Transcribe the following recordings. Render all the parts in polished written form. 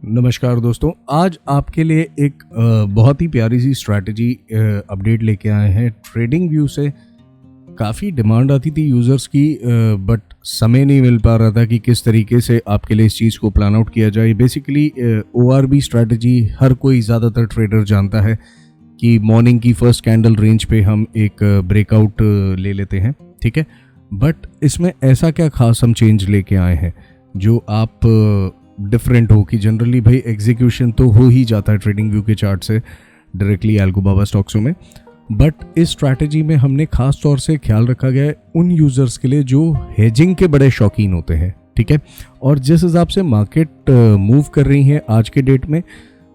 नमस्कार दोस्तों, आज आपके लिए एक बहुत ही प्यारी सी स्ट्रैटेजी अपडेट लेके आए हैं। ट्रेडिंग व्यू से काफ़ी डिमांड आती थी यूज़र्स की, बट समय नहीं मिल पा रहा था कि किस तरीके से आपके लिए इस चीज़ को प्लान आउट किया जाए। बेसिकली ORB स्ट्रैटेजी हर कोई, ज़्यादातर ट्रेडर जानता है कि मॉर्निंग की फर्स्ट कैंडल रेंज पे हम एक ब्रेकआउट ले लेते हैं, ठीक है। बट इसमें ऐसा क्या खास हम चेंज लेके आए हैं जो आप डिफरेंट हो कि जनरली भाई एग्जीक्यूशन तो हो ही जाता है ट्रेडिंग व्यू के चार्ट से डायरेक्टली अल्गोबाबा स्टॉक्सों में, बट इस स्ट्रैटेजी में हमने खास तौर से ख्याल रखा गया है उन यूज़र्स के लिए जो हेजिंग के बड़े शौकीन होते हैं, ठीक है। और जिस हिसाब से मार्केट मूव कर रही है आज के डेट में,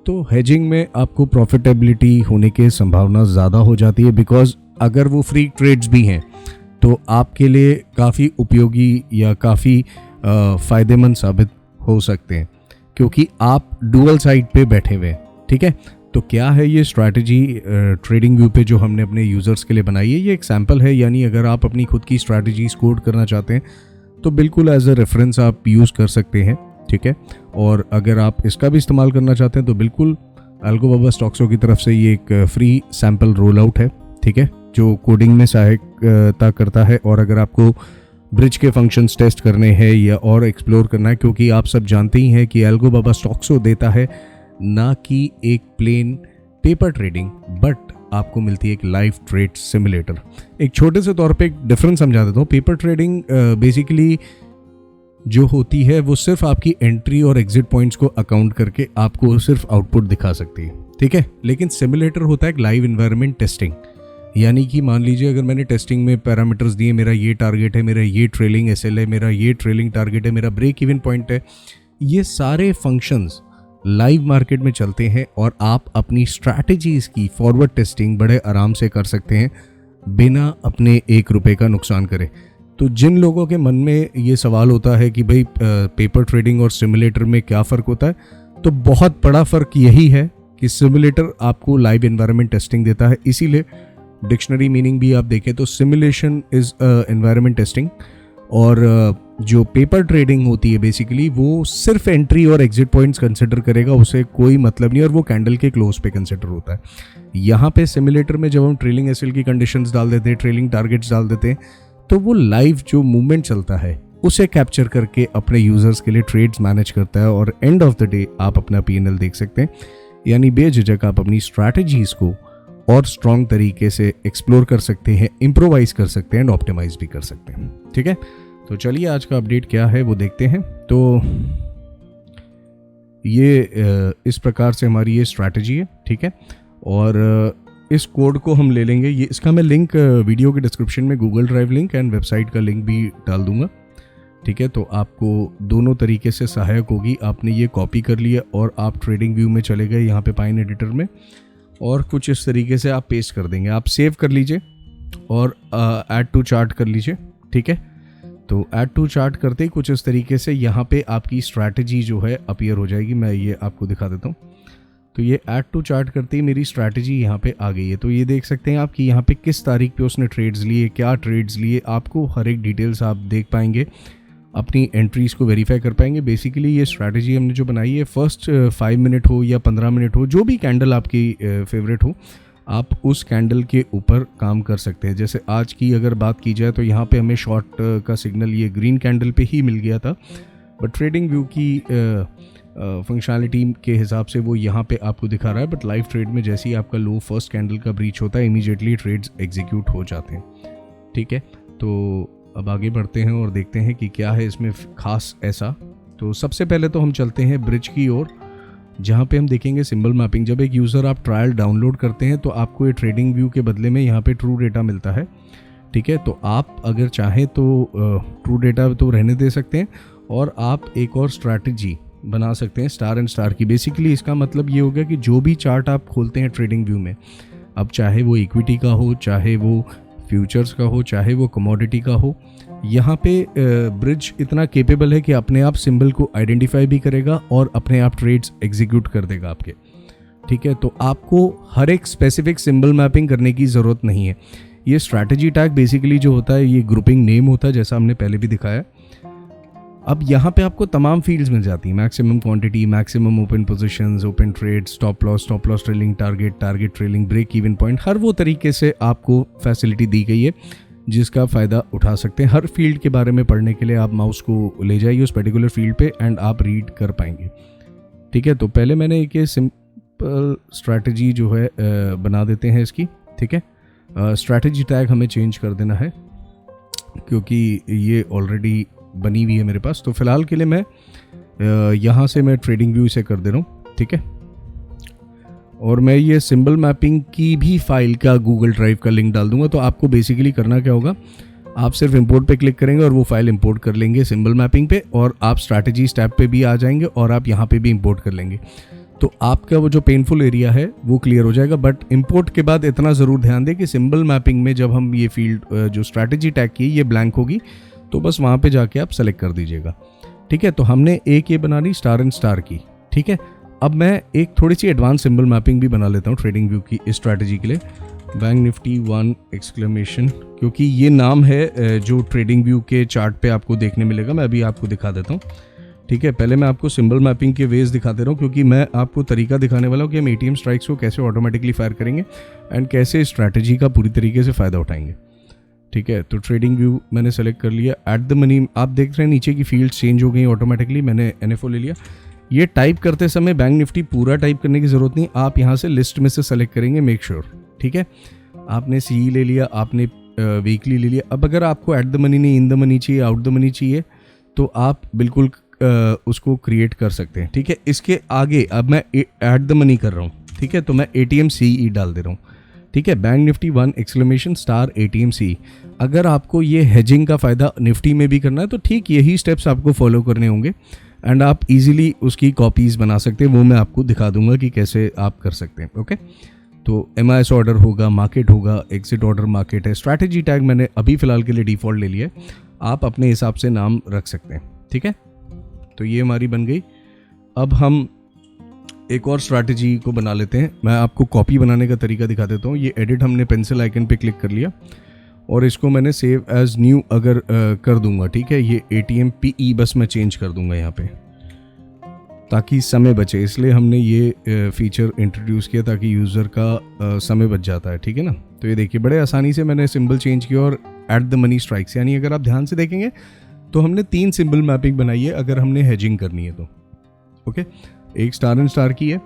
तो हेजिंग में आपको प्रॉफिटेबिलिटी होने की संभावना ज़्यादा हो जाती है, बिकॉज अगर वो फ्री ट्रेड्स भी हैं तो आपके लिए काफ़ी उपयोगी या काफ़ी फ़ायदेमंद साबित हो सकते हैं, क्योंकि आप डुअल साइड पे बैठे हुए हैं, ठीक है। तो क्या है ये स्ट्रैटेजी ट्रेडिंग व्यू पे जो हमने अपने यूज़र्स के लिए बनाई है, ये एक सैम्पल है। यानी अगर आप अपनी खुद की स्ट्रैटेजीज कोड करना चाहते हैं तो बिल्कुल एज अ रेफरेंस आप यूज़ कर सकते हैं, ठीक है। और अगर आप इसका भी इस्तेमाल करना चाहते हैं तो बिल्कुल अल्गोबाबा स्टॉक्सों की तरफ से ये एक फ्री सैम्पल रोल आउट है, ठीक है, जो कोडिंग में सहायता करता है। और अगर आपको ब्रिज के फंक्शंस टेस्ट करने हैं या और एक्सप्लोर करना है, क्योंकि आप सब जानते ही हैं कि अल्गोबाबा स्टॉक्सो देता है ना कि एक प्लेन पेपर ट्रेडिंग, बट आपको मिलती है एक लाइव ट्रेड सिमुलेटर। एक छोटे से तौर पे एक डिफरेंस समझा देता हूँ। पेपर ट्रेडिंग बेसिकली जो होती है वो सिर्फ आपकी एंट्री और एग्जिट पॉइंट्स को अकाउंट करके आपको सिर्फ आउटपुट दिखा सकती है, ठीक है। लेकिन सिमुलेटर होता है एक लाइव इन्वायरमेंट टेस्टिंग। यानी कि मान लीजिए अगर मैंने टेस्टिंग में पैरामीटर्स दिए, मेरा ये टारगेट है, मेरा ये ट्रेलिंग SL है, मेरा ये ट्रेलिंग टारगेट है, मेरा ब्रेक इवन पॉइंट है, ये सारे फंक्शंस लाइव मार्केट में चलते हैं और आप अपनी स्ट्रैटेजीज की फॉरवर्ड टेस्टिंग बड़े आराम से कर सकते हैं बिना अपने ₹1 का नुकसान करे। तो जिन लोगों के मन में ये सवाल होता है कि भाई पेपर ट्रेडिंग और सिमुलेटर में क्या फ़र्क होता है, तो बहुत बड़ा फ़र्क यही है कि सिमुलेटर आपको लाइव एनवायरनमेंट टेस्टिंग देता है। इसीलिए डिक्शनरी मीनिंग भी आप देखें तो सिमुलेशन इज़ एनवायरनमेंट टेस्टिंग, और जो पेपर ट्रेडिंग होती है बेसिकली वो सिर्फ एंट्री और एग्जिट पॉइंट्स कंसिडर करेगा, उसे कोई मतलब नहीं, और वो कैंडल के क्लोज पे कंसिडर होता है। यहाँ पे सिमुलेटर में जब हम ट्रेलिंग SL की कंडीशंस डाल देते हैं, ट्रेलिंग टारगेट्स डाल देते हैं, तो वो लाइव जो मूवमेंट चलता है उसे कैप्चर करके अपने यूजर्स के लिए ट्रेड्स मैनेज करता है, और एंड ऑफ द डे आप अपना PNL देख सकते हैं। यानी बेझिझक आप अपनी स्ट्रैटेजीज को और स्ट्रॉन्ग तरीके से एक्सप्लोर कर सकते हैं, इम्प्रोवाइज कर सकते हैं एंड ऑप्टिमाइज भी कर सकते हैं, ठीक है। तो चलिए आज का अपडेट क्या है वो देखते हैं। तो ये इस प्रकार से हमारी ये स्ट्रैटेजी है, ठीक है। और इस कोड को हम ले लेंगे, ये इसका मैं लिंक वीडियो के डिस्क्रिप्शन में Google drive link and website का लिंक भी डाल दूंगा, ठीक है। तो आपको दोनों तरीके से सहायक होगी। आपने ये कॉपी कर लिया और आप ट्रेडिंग व्यू में चले गए यहाँ पे पाइन एडिटर में, और कुछ इस तरीके से आप पेस्ट कर देंगे। आप सेव कर लीजिए और ऐड टू चार्ट कर लीजिए, ठीक है। तो ऐड टू चार्ट करते ही कुछ इस तरीके से यहाँ पे आपकी स्ट्रैटेजी जो है अपीयर हो जाएगी। मैं ये आपको दिखा देता हूँ। तो ये ऐड टू चार्ट करते ही मेरी स्ट्रैटेजी यहाँ पे आ गई है। तो ये देख सकते हैं आप कि यहाँ पे किस तारीख पे उसने ट्रेड्स लिए, क्या ट्रेड्स लिए, आपको हर एक डिटेल्स आप देख पाएंगे, अपनी एंट्रीज को वेरीफाई कर पाएंगे। बेसिकली ये स्ट्रैटेजी हमने जो बनाई है, फर्स्ट 5 मिनट हो या 15 मिनट हो, जो भी कैंडल आपकी फेवरेट हो, आप उस कैंडल के ऊपर काम कर सकते हैं। जैसे आज की अगर बात की जाए तो यहाँ पे हमें शॉर्ट का सिग्नल ये ग्रीन कैंडल पे ही मिल गया था, बट ट्रेडिंग व्यू की फंक्शनैलिटी के हिसाब से वो यहाँ पे आपको दिखा रहा है। बट लाइव ट्रेड में जैसे ही आपका लो फर्स्ट कैंडल का ब्रीच होता है, इमीडिएटली ट्रेड्स एग्जीक्यूट हो जाते हैं, ठीक है। तो अब आगे बढ़ते हैं और देखते हैं कि क्या है इसमें खास ऐसा। तो सबसे पहले तो हम चलते हैं ब्रिज की ओर, जहाँ पे हम देखेंगे सिंबल मैपिंग। जब एक यूज़र आप ट्रायल डाउनलोड करते हैं तो आपको ये ट्रेडिंग व्यू के बदले में यहाँ पे ट्रू डेटा मिलता है, ठीक है। तो आप अगर चाहें तो ट्रू डेटा तो रहने दे सकते हैं, और आप एक और स्ट्रैटेजी बना सकते हैं स्टार एंड स्टार की। बेसिकली इसका मतलब ये होगा कि जो भी चार्ट आप खोलते हैं ट्रेडिंग व्यू में, अब चाहे वो इक्विटी का हो, चाहे वो फ्यूचर्स का हो, चाहे वो कमोडिटी का हो, यहाँ पे ब्रिज इतना केपेबल है कि अपने आप सिंबल को आइडेंटिफाई भी करेगा और अपने आप ट्रेड्स एग्जीक्यूट कर देगा आपके, ठीक है। तो आपको हर एक स्पेसिफिक सिंबल मैपिंग करने की ज़रूरत नहीं है। ये स्ट्रैटेजी टैग बेसिकली जो होता है, ये ग्रुपिंग नेम होता है, जैसा हमने पहले भी दिखाया। अब यहाँ पे आपको तमाम फील्ड्स मिल जाती हैं, maximum quantity, maximum open positions, open trade, stop loss trailing target, target trailing, break even point, हर वो तरीके से आपको फैसिलिटी दी गई है जिसका फ़ायदा उठा सकते हैं। हर फील्ड के बारे में पढ़ने के लिए आप माउस को ले जाइए उस पर्टिकुलर फील्ड पे एंड आप रीड कर पाएंगे। ठीक है, तो पहले मैंने एक ये सिंपल स्ट्रैटेजी जो है बना देते हैं इसकी। ठीक है, स्ट्रैटेजी टैग हमें चेंज कर देना है क्योंकि ये ऑलरेडी बनी हुई है मेरे पास। तो फिलहाल के लिए मैं यहाँ से मैं ट्रेडिंग व्यू से कर दे रहा हूँ। ठीक है, और मैं ये सिंबल मैपिंग की भी फाइल का गूगल ड्राइव का लिंक डाल दूंगा। तो आपको बेसिकली करना क्या होगा, आप सिर्फ इंपोर्ट पे क्लिक करेंगे और वो फाइल इंपोर्ट कर लेंगे सिंबल मैपिंग पे, और आप स्ट्रैटेजीज टैब पे भी आ जाएंगे और आप यहाँ पे भी इंपोर्ट कर लेंगे। तो आपका वो जो पेनफुल एरिया है वो क्लियर हो जाएगा। बट इंपोर्ट के बाद इतना ज़रूर ध्यान दें कि सिंबल मैपिंग में जब हम ये फील्ड जो स्ट्रैटेजी टैग की ये ब्लैंक होगी, तो बस वहाँ पे जाके आप सेलेक्ट कर दीजिएगा। ठीक है, तो हमने एक ये बना ली स्टार एंड स्टार की। ठीक है, अब मैं एक थोड़ी सी एडवांस सिंबल मैपिंग भी बना लेता हूँ ट्रेडिंग व्यू की इस स्ट्रैटेजी के लिए। बैंक निफ्टी 1 एक्सक्लेमेशन, क्योंकि ये नाम है जो ट्रेडिंग व्यू के चार्ट पे आपको देखने मिलेगा। मैं अभी आपको दिखा देता हूँ। ठीक है, पहले मैं आपको सिंबल मैपिंग के वेज दिखा दे रहा हूँ क्योंकि मैं आपको तरीका दिखाने वाला हूँ कि हम एटीएम स्ट्राइक्स को कैसे ऑटोमेटिकली फायर करेंगे एंड कैसे स्ट्रैटेजी का पूरी तरीके से फ़ायदा उठाएंगे। ठीक है, तो ट्रेडिंग व्यू मैंने सेलेक्ट कर लिया। एट द मनी आप देख रहे हैं नीचे की फील्ड चेंज हो गई ऑटोमेटिकली। मैंने एनएफओ ले लिया। ये टाइप करते समय बैंक निफ्टी पूरा टाइप करने की ज़रूरत नहीं, आप यहाँ से लिस्ट में से सेलेक्ट करेंगे मेक श्योर। ठीक है, आपने सी ले लिया, आपने वीकली ले लिया। अब अगर आपको एट द मनी नहीं इन द मनी चाहिए, आउट द मनी चाहिए, तो आप बिल्कुल उसको क्रिएट कर सकते हैं। ठीक है, इसके आगे अब मैं एट द मनी कर रहा हूँ। ठीक है, तो मैं ATM CE डाल दे रहा हूँ। ठीक है, bank Nifty 1 exclamation star ATM CE। अगर आपको ये हेजिंग का फ़ायदा निफ्टी में भी करना है तो ठीक यही स्टेप्स आपको फॉलो करने होंगे एंड आप इजीली उसकी कॉपीज़ बना सकते हैं। वो मैं आपको दिखा दूंगा कि कैसे आप कर सकते हैं। ओके, तो MIS ऑर्डर होगा, मार्केट होगा, एग्जिट ऑर्डर मार्केट है। स्ट्रैटेजी टैग मैंने अभी फ़िलहाल के लिए डिफ़ॉल्ट ले लिया है, आप अपने हिसाब से नाम रख सकते हैं। ठीक है, तो ये हमारी बन गई। अब हम एक और स्ट्रैटेजी को बना लेते हैं। मैं आपको कॉपी बनाने का तरीका दिखा देता हूँ। ये एडिट हमने पेंसिल आइकन पे क्लिक कर लिया और इसको मैंने सेव एज न्यू अगर कर दूंगा। ठीक है, ये ATM PE बस मैं चेंज कर दूंगा यहाँ पे ताकि समय बचे, इसलिए हमने ये फीचर इंट्रोड्यूस किया ताकि यूज़र का समय बच जाता है। ठीक है ना, तो ये देखिए बड़े आसानी से मैंने सिंबल चेंज किया और एट द मनी स्ट्राइक्स, यानी अगर आप ध्यान से देखेंगे तो हमने 3 सिंबल मैपिंग बनाई है अगर हमने हेजिंग करनी है तो। ओके, एक स्टार एंड स्टार की है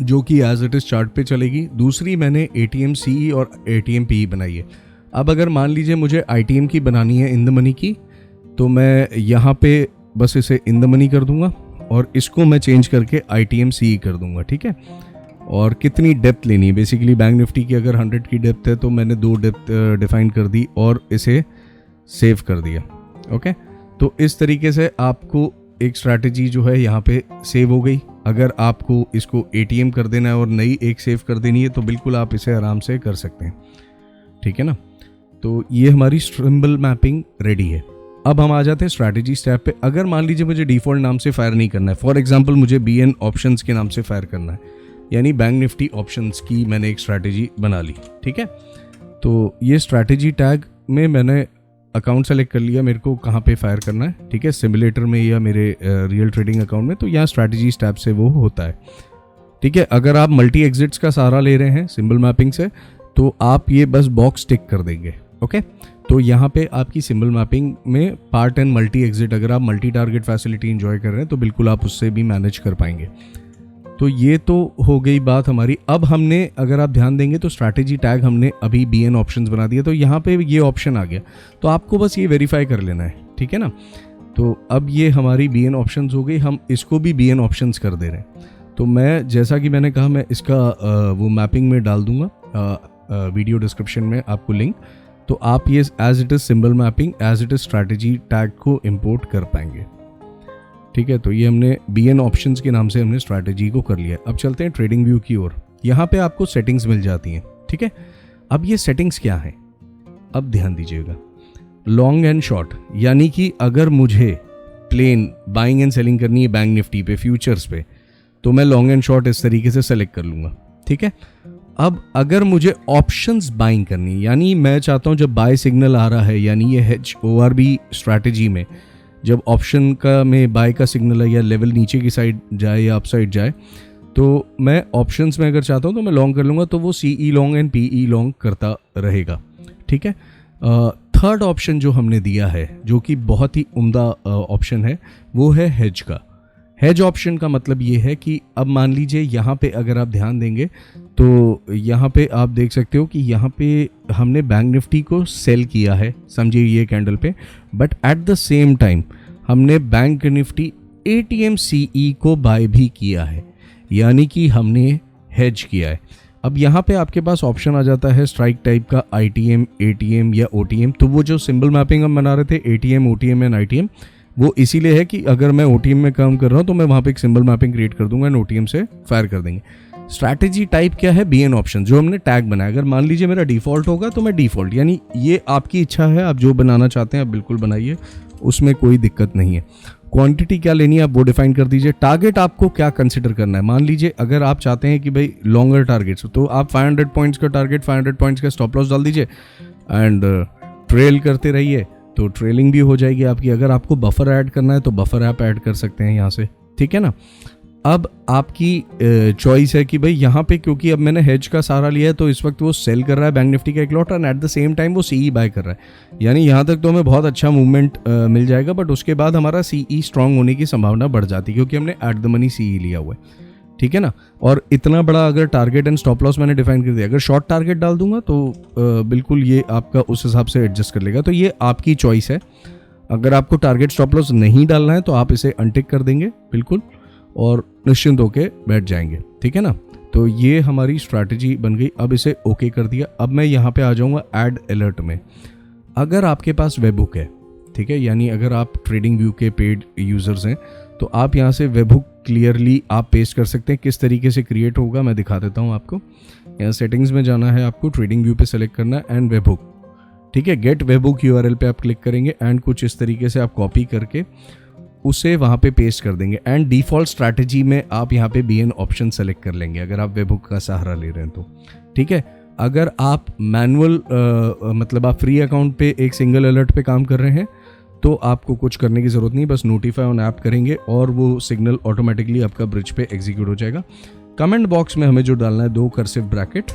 जो कि एज इट इज़ चार्ट पे चलेगी। दूसरी मैंने ATM CE और ATM PE बनाई है। अब अगर मान लीजिए मुझे ITM की बनानी है इन द मनी की, तो मैं यहाँ पे बस इसे इन द मनी कर दूंगा और इसको मैं चेंज करके ITM CE कर दूंगा। ठीक है, और कितनी डेप्थ लेनी है, बेसिकली बैंक निफ्टी की अगर 100 की डेप्थ है तो मैंने 2 डेप्थ डिफाइन कर दी और इसे सेव कर दिया। ओके, तो इस तरीके से आपको एक स्ट्रैटेजी जो है यहाँ पे सेव हो गई। अगर आपको इसको ATM कर देना है और नई एक सेव कर देनी है तो बिल्कुल आप इसे आराम से कर सकते हैं। ठीक है ना, तो ये हमारी सिंबल मैपिंग रेडी है। अब हम आ जाते हैं स्ट्रैटेजी स्टेप पे। अगर मान लीजिए मुझे डिफ़ॉल्ट नाम से फायर नहीं करना है, फॉर एग्जांपल मुझे BN ऑप्शंस के नाम से फायर करना है, यानी बैंक निफ्टी ऑप्शंस की मैंने एक स्ट्रैटेजी बना ली। ठीक है, तो ये स्ट्रैटेजी टैग में मैंने अकाउंट सेलेक्ट कर लिया, मेरे को कहाँ पे फायर करना है। ठीक है, सिमुलेटर में या मेरे रियल ट्रेडिंग अकाउंट में, तो यहाँ स्ट्रैटेजी टैब से वो होता है। ठीक है, अगर आप मल्टी एग्जिट्स का सहारा ले रहे हैं सिंबल मैपिंग से तो आप ये बस बॉक्स टिक कर देंगे। ओके, तो यहाँ पे आपकी सिंबल मैपिंग में पार्ट एंड मल्टी एग्जिट, अगर आप मल्टी टारगेट फैसिलिटी एंजॉय कर रहे हैं तो बिल्कुल आप उससे भी मैनेज कर पाएंगे। तो ये तो हो गई बात हमारी। अब हमने अगर आप ध्यान देंगे तो स्ट्रैटेजी टैग हमने अभी BN ऑप्शंस बना दिया, तो यहाँ पे ये ऑप्शन आ गया, तो आपको बस ये वेरीफाई कर लेना है। ठीक है ना, तो अब ये हमारी BN ऑप्शंस हो गई, हम इसको भी BN ऑप्शंस कर दे रहे हैं। तो मैं जैसा कि मैंने कहा मैं इसका वो मैपिंग में डाल दूंगा वीडियो डिस्क्रिप्शन में आपको लिंक, तो आप ये as it is symbol mapping as it is strategy tag को इम्पोर्ट कर पाएंगे। ठीक है, तो ये हमने BN ऑप्शंस के नाम से हमने स्ट्रैटेजी को कर लिया। अब चलते हैं ट्रेडिंग व्यू की ओर। यहाँ पे आपको सेटिंग्स मिल जाती हैं। ठीक है, अब ये सेटिंग्स क्या हैं, अब ध्यान दीजिएगा। लॉन्ग एंड शॉर्ट, यानी कि अगर मुझे प्लेन बाइंग एंड सेलिंग करनी है बैंक निफ्टी पे, फ्यूचर्स पे, तो मैं लॉन्ग एंड शॉर्ट इस तरीके से सेलेक्ट कर लूँगा। ठीक है, अब अगर मुझे ऑप्शंस बाइंग करनी, यानी मैं चाहता हूँ जब बाय सिग्नल आ रहा है, यानी ये ORB स्ट्रैटेजी में जब ऑप्शन का में बाय का सिग्नल है या लेवल नीचे की साइड जाए या अप साइड जाए, तो मैं ऑप्शंस में अगर चाहता हूँ तो मैं लॉन्ग कर लूँगा, तो वो CE long and PE long करता रहेगा। ठीक है। थर्ड ऑप्शन जो हमने दिया है, जो कि बहुत ही उम्दा ऑप्शन है, वो है हेज का। हेज ऑप्शन का मतलब ये है कि अब मान लीजिए यहाँ पे अगर आप ध्यान देंगे तो यहाँ पे आप देख सकते हो कि यहाँ पे हमने बैंक निफ्टी को सेल किया है, समझिए ये कैंडल पे, but at the same time हमने बैंक निफ्टी ATM CE को बाय भी किया है, यानी कि हमने हेज किया है। अब यहाँ पे आपके पास ऑप्शन आ जाता है स्ट्राइक टाइप का ITM, ATM या OTM। तो वो जो सिंबल मैपिंग हम बना रहे थे ATM, OTM एंड ITM, वो इसीलिए है कि अगर मैं OTM में काम कर रहा हूँ तो मैं वहाँ पे एक सिंबल मैपिंग क्रिएट कर दूंगा एंड OTM से फायर कर देंगे। स्ट्रैटेजी टाइप क्या है? BN ऑप्शन, जो हमने टैग बनाया। अगर मान लीजिए मेरा डिफ़ॉल्ट होगा तो मैं डिफ़ॉल्ट, यानी ये आपकी इच्छा है, आप जो बनाना चाहते हैं आप बिल्कुल बनाइए, उसमें कोई दिक्कत नहीं है। क्वांटिटी क्या लेनी है आप वो डिफाइन कर दीजिए। टारगेट आपको क्या कंसिडर करना है? मान लीजिए अगर आप चाहते हैं कि भाई लॉन्गर टारगेट्स, तो आप 500 पॉइंट्स का टारगेट, 500 पॉइंट्स का स्टॉप लॉस डाल दीजिए एंड ट्रेल करते रहिए, तो ट्रेलिंग भी हो जाएगी आपकी। अगर आपको बफर ऐड करना है तो बफर ऐप ऐड कर सकते हैं यहाँ से, ठीक है ना। अब आपकी चॉइस है कि भाई यहाँ पे, क्योंकि अब मैंने हेज का सहारा लिया है तो इस वक्त वो सेल कर रहा है बैंक निफ्टी का एक lot and at the same time वो CE बाय कर रहा है, यानी यहाँ तक तो हमें बहुत अच्छा मूवमेंट मिल जाएगा। बट उसके बाद हमारा CE स्ट्रांग होने की संभावना बढ़ जाती है, क्योंकि हमने एट द मनी CE लिया हुआ है, ठीक है ना। और इतना बड़ा अगर टारगेट एंड स्टॉप लॉस मैंने डिफाइन कर दिया, अगर शॉर्ट टारगेट डाल दूंगा तो बिल्कुल ये आपका उस हिसाब से एडजस्ट कर लेगा। तो ये आपकी चॉइस है। अगर आपको टारगेट स्टॉप लॉस नहीं डालना है तो आप इसे अनटिक कर देंगे बिल्कुल और निश्चिंत होके बैठ जाएंगे, ठीक है ना। तो ये हमारी स्ट्रैटेजी बन गई। अब इसे ओके कर दिया। अब मैं यहाँ पे आ जाऊँगा ऐड अलर्ट में। अगर आपके पास वेबहुक है, ठीक है, यानी अगर आप ट्रेडिंग व्यू के पेड यूज़र्स हैं तो आप यहाँ से वेबहुक क्लियरली आप पेस्ट कर सकते हैं। किस तरीके से क्रिएट होगा मैं दिखा देता हूँ आपको। यहाँ सेटिंग्स में जाना है, आपको ट्रेडिंग व्यू पे सेलेक्ट करना है एंड वेबहुक, ठीक है। गेट वेबहुक URL पे आप क्लिक करेंगे एंड कुछ इस तरीके से आप कॉपी करके उसे वहाँ पे पेस्ट कर देंगे एंड डिफ़ॉल्ट स्ट्रैटेजी में आप यहाँ पे BN ऑप्शन सेलेक्ट कर लेंगे अगर आप वेबहुक का सहारा ले रहे हैं तो, ठीक है। अगर आप मैनुअल मतलब आप फ्री अकाउंट पे एक सिंगल अलर्ट पे काम कर रहे हैं तो आपको कुछ करने की ज़रूरत नहीं, बस नोटिफाई ऑन ऐप करेंगे और वो सिग्नल ऑटोमेटिकली आपका ब्रिज पे एग्जीक्यूट हो जाएगा। कमेंट बॉक्स में हमें जो डालना है 2 कर्सिव ब्रैकेट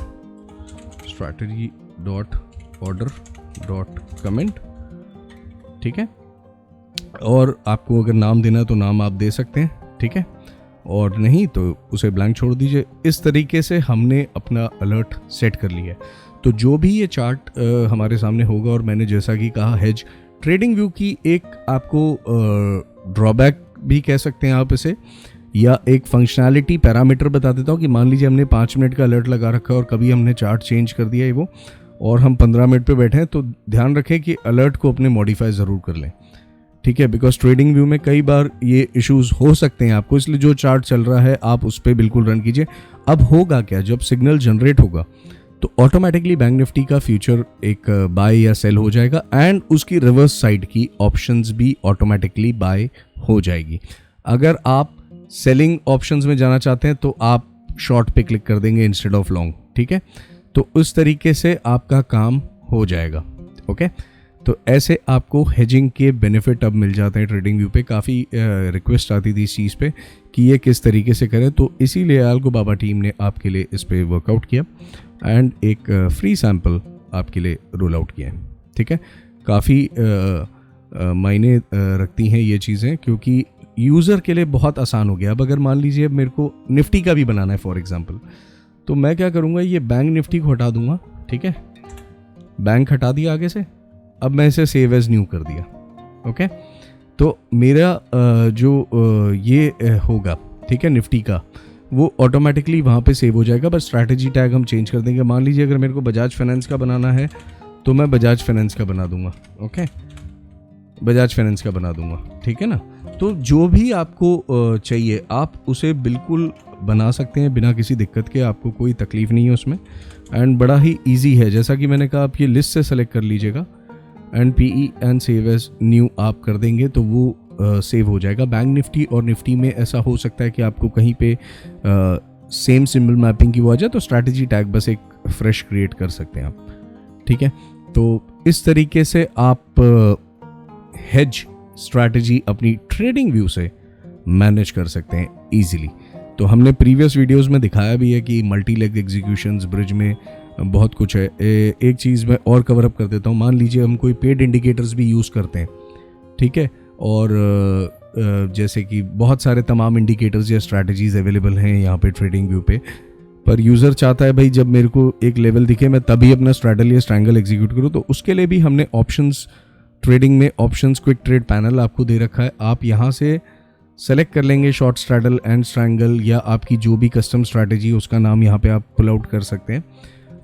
strategy.order.comment, ठीक है। और आपको अगर नाम देना है तो नाम आप दे सकते हैं, ठीक है, और नहीं तो उसे ब्लैंक छोड़ दीजिए। इस तरीके से हमने अपना अलर्ट सेट कर लिया है। तो जो भी ये चार्ट हमारे सामने होगा, और मैंने जैसा कि कहा हेज ट्रेडिंग व्यू की एक आपको ड्रॉबैक भी कह सकते हैं आप इसे, या एक फंक्शनैलिटी पैरामीटर बता देता हूँ कि मान लीजिए हमने 5 मिनट का अलर्ट लगा रखा है और कभी हमने चार्ट चेंज कर दिया है वो, और हम 15 मिनट पे बैठे हैं, तो ध्यान रखें कि अलर्ट को अपने मॉडिफाई ज़रूर कर लें, ठीक है। बिकॉज ट्रेडिंग व्यू में कई बार ये इश्यूज हो सकते हैं आपको, इसलिए जो चार्ट चल रहा है आप उस पर बिल्कुल रन कीजिए। अब होगा क्या, जब सिग्नल जनरेट होगा तो ऑटोमेटिकली बैंक निफ्टी का फ्यूचर एक बाय या सेल हो जाएगा एंड उसकी रिवर्स साइड की ऑप्शंस भी ऑटोमेटिकली बाय हो जाएगी। अगर आप सेलिंग ऑप्शंस में जाना चाहते हैं तो आप शॉर्ट पे क्लिक कर देंगे इंस्टेड ऑफ लॉन्ग, ठीक है। तो उस तरीके से आपका काम हो जाएगा, ओके। तो ऐसे आपको हेजिंग के बेनिफिट अब मिल जाते हैं ट्रेडिंग व्यू पे। काफ़ी रिक्वेस्ट आती थी इस चीज़ पे कि ये किस तरीके से करें, तो इसीलिए अलगो बाबा टीम ने आपके लिए इस पे वर्कआउट किया एंड एक फ्री सैम्पल आपके लिए रोल आउट किया है, ठीक है। काफ़ी मायने रखती हैं ये चीज़ें, क्योंकि यूज़र के लिए बहुत आसान हो गया। अब अगर मान लीजिए मेरे को निफ्टी का भी बनाना है फॉर एग्जांपल, तो मैं क्या करूँगा, ये बैंक निफ्टी को हटा दूंगा, ठीक है। बैंक हटा दिया आगे से, अब मैं इसे सेव एज न्यू कर दिया, ओके। तो मेरा जो ये होगा, ठीक है, निफ्टी का, वो ऑटोमेटिकली वहाँ पे सेव हो जाएगा। बस स्ट्रैटेजी टैग हम चेंज कर देंगे। मान लीजिए अगर मेरे को बजाज फाइनेंस का बनाना है तो मैं बजाज फाइनेंस का बना दूंगा, ओके, बजाज फाइनेंस का बना दूंगा, ठीक है ना। तो जो भी आपको चाहिए आप उसे बिल्कुल बना सकते हैं बिना किसी दिक्कत के, आपको कोई तकलीफ नहीं है उसमें एंड बड़ा ही ईजी है। जैसा कि मैंने कहा, आप ये लिस्ट से सेलेक्ट कर लीजिएगा and PE and save as new आप कर देंगे तो वो सेव हो जाएगा। बैंक निफ्टी और निफ्टी में ऐसा हो सकता है कि आपको कहीं पे सेम सिंबल मैपिंग की वो आ जाए, तो स्ट्रैटेजी टैग बस एक फ्रेश क्रिएट कर सकते हैं आप, ठीक है। तो इस तरीके से आप हेज स्ट्रैटेजी अपनी ट्रेडिंग व्यू से मैनेज कर सकते हैं ईजिली। तो हमने प्रीवियस वीडियोस में दिखाया भी है कि मल्टी लेग एग्जीक्यूशंस ब्रिज में बहुत कुछ है। एक चीज़ मैं और कवर अप कर देता हूँ। मान लीजिए हम कोई पेड इंडिकेटर्स भी यूज़ करते हैं, ठीक है, और जैसे कि बहुत सारे तमाम इंडिकेटर्स या स्ट्रैटेजीज अवेलेबल हैं यहाँ पे ट्रेडिंग व्यू पे, पर यूज़र चाहता है भाई जब मेरे को एक लेवल दिखे मैं तभी अपना स्ट्रैडल या स्ट्रैंगल एग्जीक्यूट करूँ। तो उसके लिए भी हमने ऑप्शंस, ट्रेडिंग में ऑप्शंस क्विक ट्रेड पैनल आपको दे रखा है। आप यहाँ से सेलेक्ट कर लेंगे शॉर्ट स्ट्रैडल एंड स्ट्रैंगल, या आपकी जो भी कस्टम स्ट्रैटेजी उसका नाम यहाँ पे आप पुल आउट कर सकते हैं,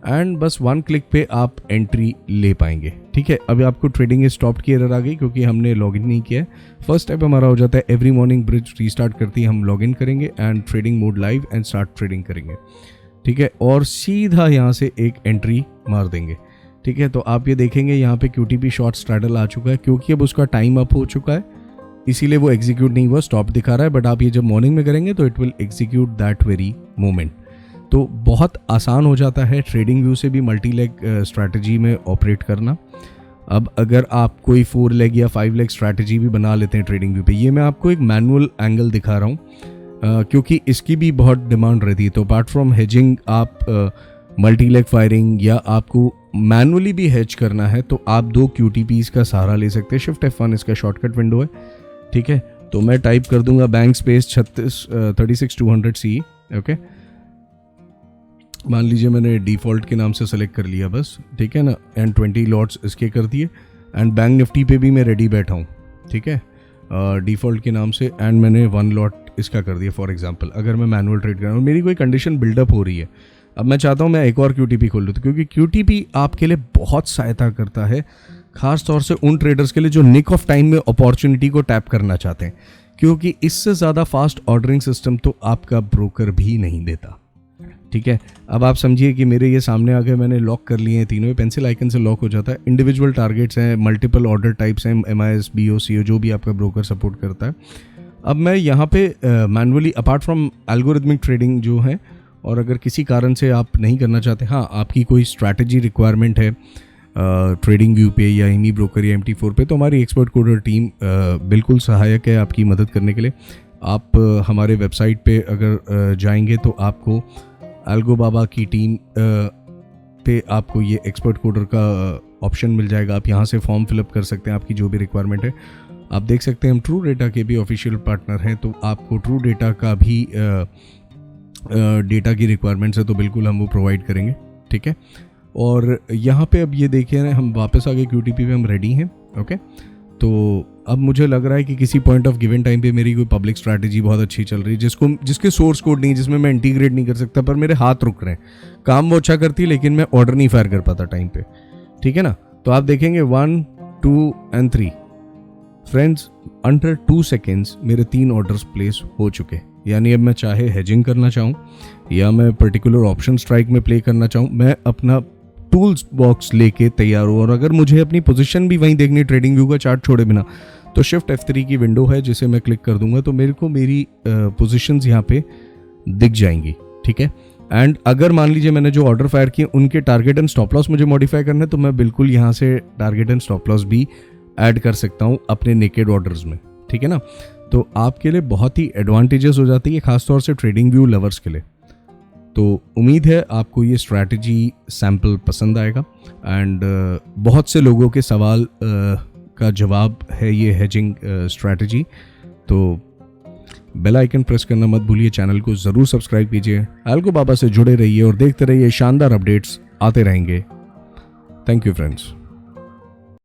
एंड बस 1 क्लिक पे आप एंट्री ले पाएंगे। ठीक है, अभी आपको ट्रेडिंग स्टॉप की एरर आ गई क्योंकि हमने लॉगिन नहीं किया है। फर्स्ट स्टेप हमारा हो जाता है एवरी मॉर्निंग ब्रिज रीस्टार्ट करती है, हम लॉगिन करेंगे and trading mode live and start trading करेंगे। ठीक है, और सीधा यहाँ से एक एंट्री मार देंगे। ठीक है, तो आप ये देखेंगे यहाँ पे QTP शॉर्ट स्ट्रैडल आ चुका है क्योंकि अब उसका टाइम अप हो चुका है, इसीलिए वो एग्जीक्यूट नहीं हुआ, स्टॉप दिखा रहा है। बट आप ये जब मॉर्निंग में करेंगे तो it will execute that very moment. तो बहुत आसान हो जाता है ट्रेडिंग व्यू से भी मल्टी लेग स्ट्रैटेजी में ऑपरेट करना। अब अगर आप कोई 4 लेग या 5 लेग स्ट्रैटेजी भी बना लेते हैं ट्रेडिंग व्यू पे, ये मैं आपको एक मैनुअल एंगल दिखा रहा हूँ क्योंकि इसकी भी बहुत डिमांड रहती है। तो अपार्ट फ्रॉम हेजिंग, आप मल्टी लेग फायरिंग या आपको मैनुअली भी हेज करना है तो आप 2 QTPs का सहारा ले सकते हैं। शिफ्ट F1 इसका शॉर्टकट विंडो है। ठीक है, तो मैं टाइप कर दूंगा बैंक स्पेस 36200 CE। ओके, मान लीजिए मैंने डिफ़ॉल्ट के नाम से सेलेक्ट कर लिया बस, ठीक है ना, एंड 20 लॉट्स इसके कर दिए, एंड बैंक निफ्टी पे भी मैं रेडी बैठा हूँ। ठीक है, डिफ़ॉल्ट के नाम से, एंड मैंने 1 लॉट इसका कर दिया फॉर एग्जांपल। अगर मैं मैनुअल ट्रेड कर रहा हूँ, मेरी कोई कंडीशन बिल्डअप हो रही है, अब मैं चाहता हूँ मैं एक और QTP खोल लूँ, तो क्योंकि QTP आपके लिए बहुत सहायता करता है, खास तौर से उन ट्रेडर्स के लिए जो निक ऑफ टाइम में अपॉर्चुनिटी को टैप करना चाहते हैं, क्योंकि इससे ज़्यादा फास्ट ऑर्डरिंग सिस्टम तो आपका ब्रोकर भी नहीं देता। ठीक है, अब आप समझिए कि मेरे ये सामने आ गए, मैंने लॉक कर लिए हैं तीनों, पेंसिल आइकन से लॉक हो जाता है। इंडिविजुअल टारगेट्स हैं, मल्टीपल ऑर्डर टाइप्स हैं, MIS, BO, CO, जो भी आपका ब्रोकर सपोर्ट करता है। अब मैं यहाँ पे manually, apart from algorithmic trading जो है, और अगर किसी कारण से आप नहीं करना चाहते, हाँ आपकी कोई स्ट्रैटेजी रिक्वायरमेंट है ट्रेडिंग व्यू पे या एमी ब्रोकर या MT4 पे, तो हमारी एक्सपर्ट कोडर टीम बिल्कुल सहायक है आपकी मदद करने के लिए। आप हमारे वेबसाइट पे अगर जाएंगे तो आपको एल्गोबाबा की टीम पे आपको ये एक्सपर्ट कोडर का ऑप्शन मिल जाएगा। आप यहाँ से फॉर्म फिलअप कर सकते हैं, आपकी जो भी रिक्वायरमेंट है। आप देख सकते हैं हम ट्रू डेटा के भी ऑफिशियल पार्टनर हैं, तो आपको ट्रू डेटा का भी डेटा की रिक्वायरमेंट्स है तो बिल्कुल हम वो प्रोवाइड करेंगे। ठीक है, और यहाँ पे अब ये देखिए ना, हम वापस आ गए QTP पे, हम रेडी हैं। ओके, तो अब मुझे लग रहा है कि किसी पॉइंट ऑफ गिवन टाइम पे मेरी कोई पब्लिक स्ट्रैटेजी बहुत अच्छी चल रही है, जिसके सोर्स कोड नहीं, जिसमें मैं इंटीग्रेट नहीं कर सकता, पर मेरे हाथ रुक रहे हैं। काम वो अच्छा करती है लेकिन मैं ऑर्डर नहीं फायर कर पाता टाइम पे। ठीक है ना, तो आप देखेंगे 1, 2 एंड 3 फ्रेंड्स, अंडर 2 सेकेंड्स मेरे 3 ऑर्डर्स प्लेस हो चुके। यानी अब मैं चाहे हेजिंग करना चाहूँ या मैं पर्टिकुलर ऑप्शन स्ट्राइक में प्ले करना चाहूँ, मैं अपना टूल्स बॉक्स लेके तैयार हूँ। और अगर मुझे अपनी पोजीशन भी वहीं देखनी, ट्रेडिंग व्यू का चार्ट छोड़े बिना, तो शिफ्ट F3 की विंडो है जिसे मैं क्लिक कर दूंगा तो मेरे को मेरी पोजीशंस यहाँ पे दिख जाएंगी। ठीक है, एंड अगर मान लीजिए मैंने जो ऑर्डर फायर किए उनके टारगेट एंड स्टॉप लॉस मुझे मॉडिफाई करना है, तो मैं बिल्कुल यहाँ से टारगेट एंड स्टॉप लॉस भी ऐड कर सकता हूँ अपने नेकेड ऑर्डर्स में। ठीक है ना, तो आपके लिए बहुत ही एडवांटेजेस हो जाती है, खासतौर से ट्रेडिंग व्यू लवर्स के लिए। तो उम्मीद है आपको ये स्ट्रैटेजी सैम्पल पसंद आएगा, एंड बहुत से लोगों के सवाल का जवाब है ये हेजिंग स्ट्रैटेजी। तो बेल आइकन प्रेस करना मत भूलिए, चैनल को ज़रूर सब्सक्राइब कीजिए, एल्गोबाबा से जुड़े रहिए और देखते रहिए, शानदार अपडेट्स आते रहेंगे। Thank you friends.